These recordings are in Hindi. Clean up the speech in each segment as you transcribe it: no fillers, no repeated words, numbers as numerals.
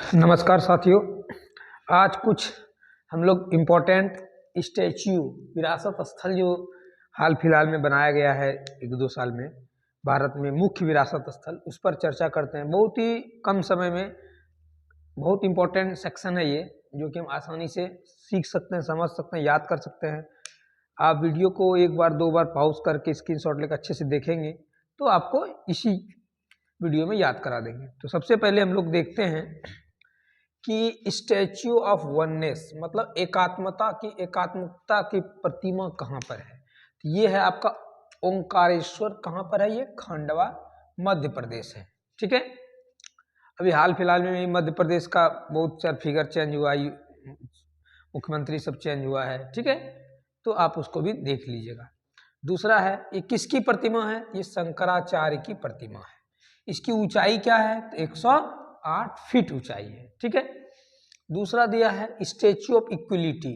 नमस्कार साथियों। आज कुछ हम लोग इम्पोर्टेंट स्टैच्यू विरासत स्थल जो हाल फिलहाल में बनाया गया है 1-2 साल में भारत में मुख्य विरासत स्थल, उस पर चर्चा करते हैं। बहुत ही कम समय में बहुत इम्पोर्टेंट सेक्शन है ये, जो कि हम आसानी से सीख सकते हैं, समझ सकते हैं, याद कर सकते हैं। आप वीडियो को 1 बार 2 बार पॉज करके स्क्रीनशॉट लेकर अच्छे से देखेंगे तो आपको इसी वीडियो में याद करा देंगे। तो सबसे पहले हम लोग देखते हैं कि स्टैच्यू ऑफ वननेस मतलब एकात्मकता की प्रतिमा कहाँ पर है। तो ये है आपका ओंकारेश्वर। कहाँ पर है ये? खंडवा, मध्य प्रदेश है। ठीक है। अभी हाल फिलहाल में मध्य प्रदेश का बहुत सारा फिगर चेंज हुआ, मुख्यमंत्री सब चेंज हुआ है। ठीक है, तो आप उसको भी देख लीजिएगा। दूसरा है, ये किसकी प्रतिमा है? ये शंकराचार्य की प्रतिमा है। इसकी ऊंचाई क्या है? तो 108 फीट ऊंचाई है। ठीक है। दूसरा दिया है स्टैच्यू ऑफ इक्वलिटी,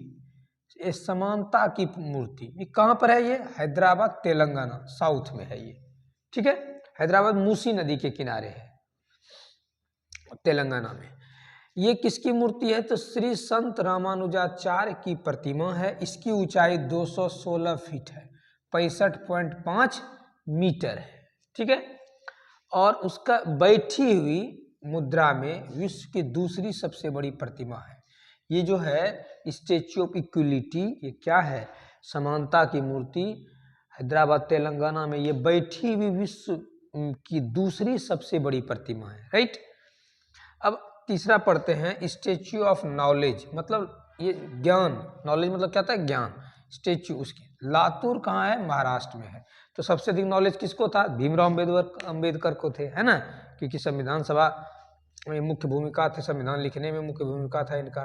समानता की मूर्ति। ये कहाँ पर है? ये हैदराबाद, तेलंगाना, साउथ में है ये। ठीक है, हैदराबाद मूसी नदी के किनारे है, तेलंगाना में। ये किसकी मूर्ति है? तो श्री संत रामानुजाचार्य की प्रतिमा है। इसकी ऊंचाई 216 फीट है, 65.5 मीटर है। ठीक है। और उसका बैठी हुई मुद्रा में विश्व की दूसरी सबसे बड़ी प्रतिमा है। ये जो है स्टैच्यू ऑफ इक्वलिटी, ये क्या है? समानता की मूर्ति, हैदराबाद, तेलंगाना में ये बैठी हुई विश्व की दूसरी सबसे बड़ी प्रतिमा है। राइट। अब तीसरा पढ़ते हैं, स्टैच्यू ऑफ नॉलेज मतलब ये ज्ञान, नॉलेज मतलब क्या होता है? ज्ञान। स्टैच्यू उसकी लातूर कहाँ है? महाराष्ट्र में है। तो सबसे अधिक नॉलेज किसको था? भीमराव अंबेडकर को थे, है ना, क्योंकि संविधान सभा में मुख्य भूमिका थी, संविधान लिखने में मुख्य भूमिका था इनका।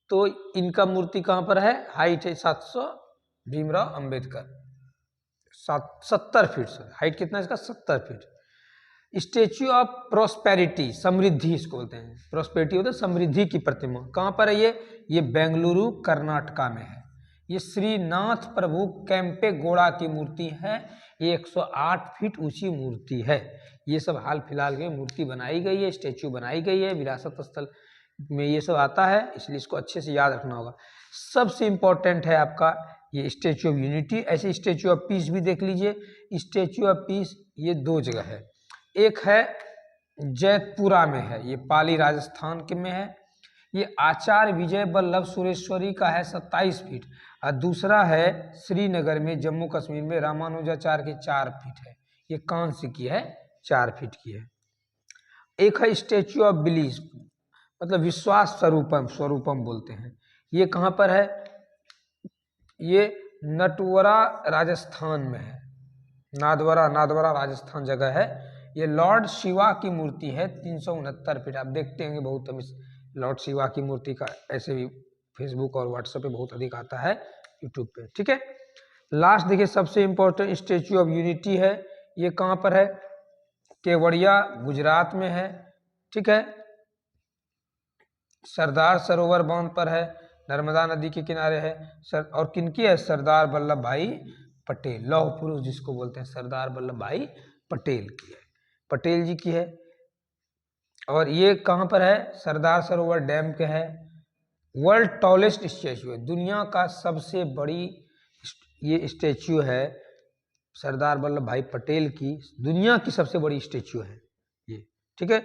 तो इनका मूर्ति कहाँ पर है? हाइट है 700, भीमराव अंबेडकर 70 फीट से। हाइट कितना है इसका? 70 फीट। स्टैच्यू ऑफ प्रोस्पेरिटी, समृद्धि इसको बोलते हैं। प्रोस्पेरिटी होता है समृद्धि की प्रतिमा। कहाँ पर है ये बेंगलुरु, कर्नाटका में है। ये श्रीनाथ प्रभु कैंपे गौड़ा की मूर्ति है। ये 108 फीट ऊंची मूर्ति है। ये सब हाल फिलहाल में मूर्ति बनाई गई है, स्टैच्यू बनाई गई है, विरासत स्थल में ये सब आता है, इसलिए इसको अच्छे से याद रखना होगा। सबसे इंपॉर्टेंट है आपका ये स्टैच्यू ऑफ यूनिटी। ऐसे स्टैच्यू ऑफ पीस भी देख लीजिए। स्टैच्यू ऑफ पीस ये 2 जगह है, एक है जैतपुरा में है, ये पाली राजस्थान के में है। ये आचार्य विजय वल्लभ सुरेश्वरी का है 27 फीट। और दूसरा है श्रीनगर में, जम्मू कश्मीर में, रामानुजाचार्य की 4 फीट है। ये कांस्य की है, 4 फीट की है। एक है स्टैच्यू ऑफ बिलीफ मतलब विश्वास स्वरूपम बोलते हैं। ये कहाँ पर है? ये नटवरा राजस्थान में है। नादवरा राजस्थान जगह है। ये लॉर्ड शिवा की मूर्ति है, 369 फीट। आप देखते होंगे बहुत हम इस लॉर्ड शिवा की मूर्ति का ऐसे भी फेसबुक और व्हाट्सएप पे बहुत अधिक आता है, यूट्यूब पे। ठीक है। लास्ट देखिए, सबसे इंपॉर्टेंट स्टैच्यू ऑफ यूनिटी है। ये कहाँ पर है? केवड़िया, गुजरात में है। ठीक है। सरदार सरोवर बांध पर है, नर्मदा नदी के किनारे है। और किनकी है? सरदार वल्लभ भाई पटेल, लौह पुरुष जिसको बोलते हैं, सरदार वल्लभ भाई पटेल की है, पटेल जी की है। और ये कहाँ पर है? सरदार सरोवर डैम के है। वर्ल्ड टॉलेस्ट स्टैच्यू है, दुनिया का सबसे बड़ी ये स्टैच्यू है सरदार वल्लभ भाई पटेल की, दुनिया की सबसे बड़ी स्टैच्यू है ये। ठीक है।